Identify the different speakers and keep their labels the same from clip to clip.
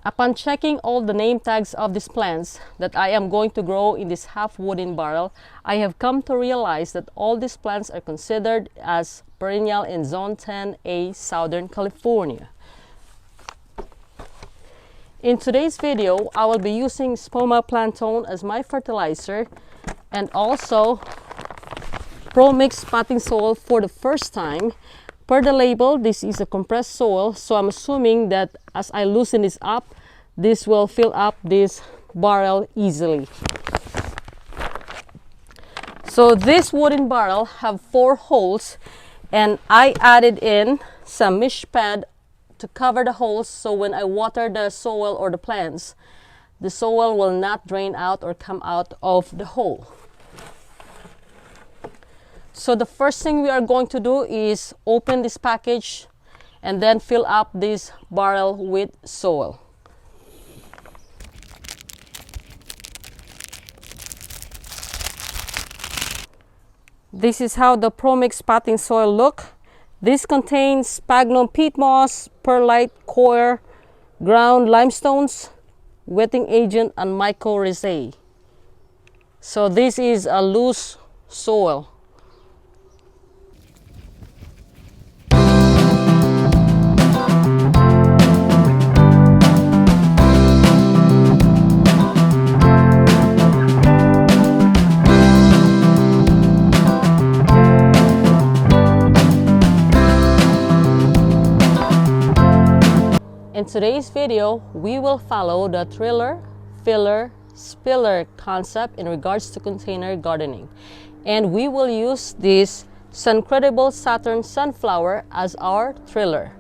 Speaker 1: Upon checking all the name tags of these plants that I am going to grow in this half wooden barrel, I have come to realize that all these plants are considered as perennial in Zone 10A, Southern California. In today's video, I will be using Spoma Planktone as my fertilizer and also Pro Mix potting soil for the first time. Per the label, this is a compressed soil, so I'm assuming that as I loosen this up, this will fill up this barrel easily. So this wooden barrel have 4 holes, and I added in some mesh pad to cover the holes, so when I water the soil or the plants, the soil will not drain out or come out of the hole. So the first thing we are going to do is open this package and then fill up this barrel with soil. This is how the Pro Mix potting soil look. This contains sphagnum peat moss, perlite, coir, ground limestones, wetting agent, and mycorrhizae. So this is a loose soil. In today's video, we will follow the triller, filler, spiller concept in regards to container gardening. And we will use this Suncredible Saturn Sunflower as our triller.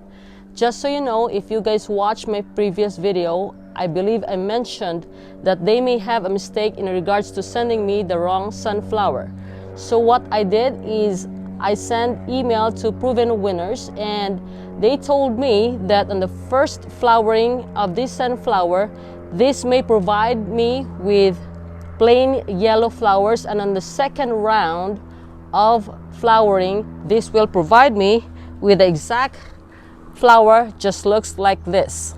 Speaker 1: Just so you know, if you guys watched my previous video, I believe I mentioned that they may have a mistake in regards to sending me the wrong sunflower. So what I did is I sent email to proven winners, and they told me that on the first flowering of this sunflower, this may provide me with plain yellow flowers, and on the second round of flowering, this will provide me with the exact flower just looks like this.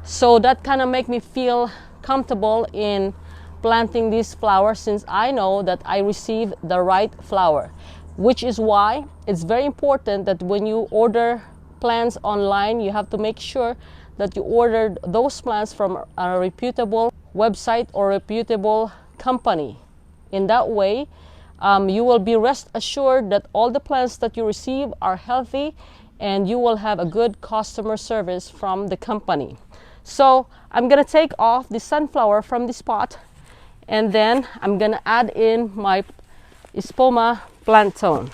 Speaker 1: So that kind of make me feel comfortable in planting this flower, since I know that I received the right flower. Which is why it's very important that when you order plants online, you have to make sure that you ordered those plants from a reputable website or reputable company. In that way, you will be rest assured that all the plants that you receive are healthy, and you will have a good customer service from the company. So I'm gonna take off the sunflower from this pot, and then I'm gonna add in my Spoma Planktone.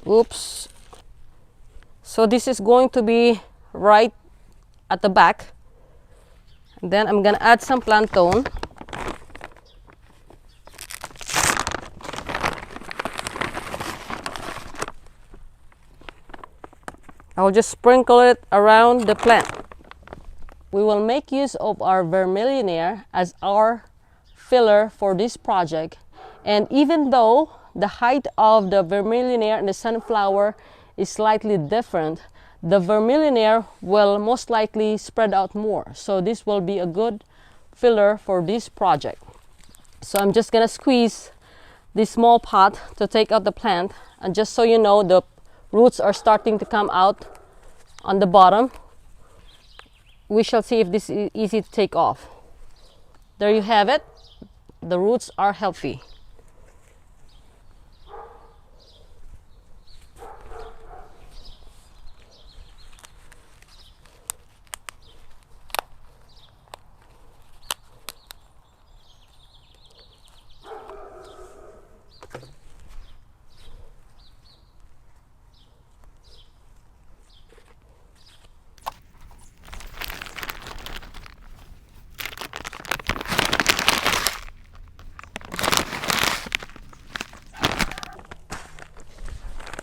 Speaker 1: Oops. So this is going to be right at the back. And then I'm gonna add some Planktone. I'll just sprinkle it around the plant. We will make use of our Vermillionaire as our filler for this project, and even though the height of the Vermillionaire and the sunflower is slightly different, the Vermillionaire will most likely spread out more, so this will be a good filler for this project. So I'm just gonna squeeze this small pot to take out the plant, and just so you know, the roots are starting to come out on the bottom. We shall see if this is easy to take off. There you have it. The roots are healthy.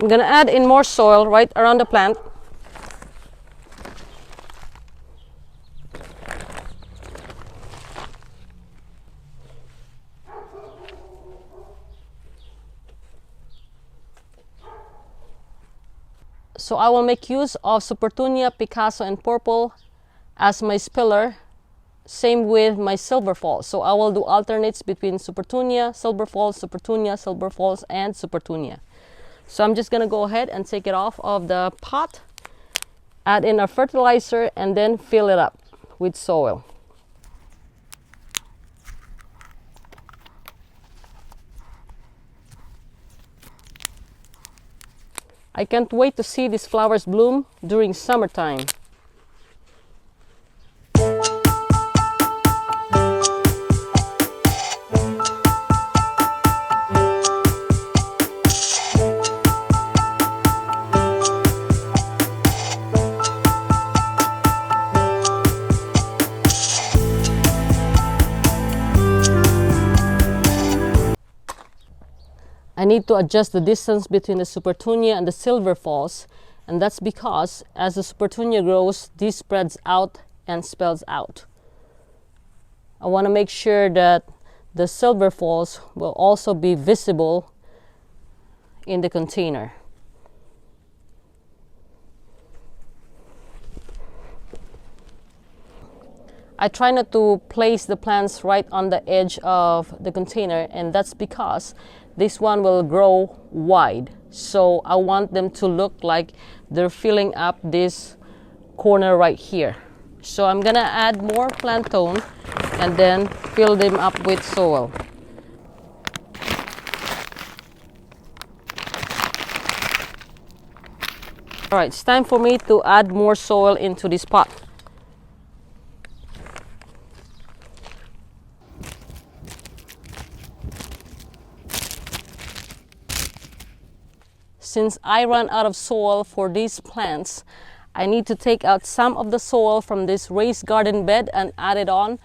Speaker 1: I'm gonna add in more soil right around the plant. So I will make use of Supertunia, Picasso, and Purple as my spiller. Same with my Silver Falls. So I will do alternates between Supertunia, Silver Falls, Supertunia, Silver Falls, and Supertunia. So I'm just gonna go ahead and take it off of the pot, add in our fertilizer, and then fill it up with soil. I can't wait to see these flowers bloom during summertime. I need to adjust the distance between the Supertunia and the Silver Falls, and that's because as the Supertunia grows, this spreads out and spells out. I want to make sure that the Silver Falls will also be visible in the container. I try not to place the plants right on the edge of the container, and that's because this one will grow wide. So I want them to look like they're filling up this corner right here. So I'm gonna add more plant tone and then fill them up with soil. All right, it's time for me to add more soil into this pot. Since I ran out of soil for these plants, I need to take out some of the soil from this raised garden bed and add it on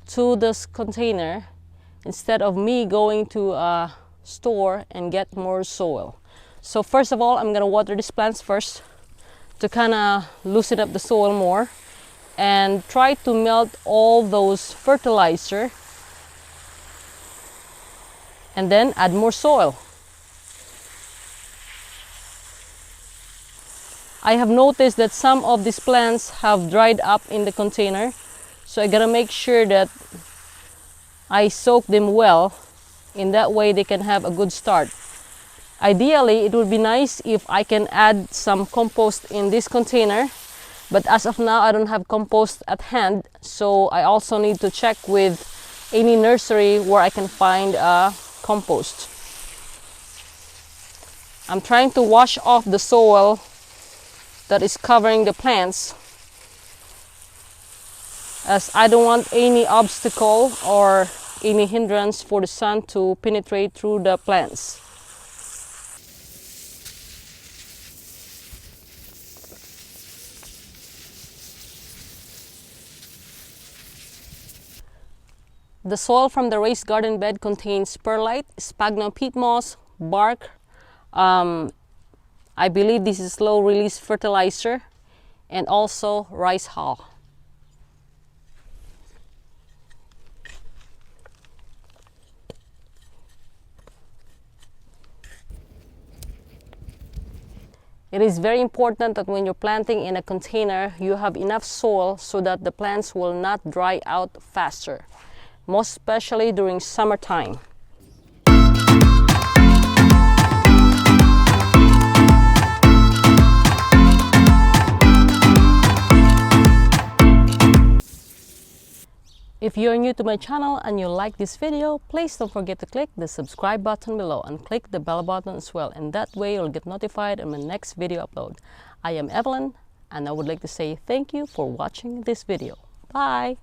Speaker 1: to this container instead of me going to a store and get more soil. So first of all, I'm gonna water these plants first to kind of loosen up the soil more and try to melt all those fertilizer and then add more soil. I have noticed that some of these plants have dried up in the container, so I gotta make sure that I soak them well. In that way they can have a good start. Ideally, it would be nice if I can add some compost in this container, but as of now I don't have compost at hand, so I also need to check with any nursery where I can find compost. I'm trying to wash off the soil that is covering the plants, as I don't want any obstacle or any hindrance for the sun to penetrate through the plants. The soil from the raised garden bed contains perlite, sphagnum peat moss, bark, I believe this is slow release fertilizer, and also rice hull. It is very important that when you're planting in a container, you have enough soil so that the plants will not dry out faster, most especially during summertime. If you're new to my channel and you like this video, please don't forget to click the subscribe button below and click the bell button as well, and that way you'll get notified on my next video upload. I am Evelyn, and I would like to say thank you for watching this video. Bye!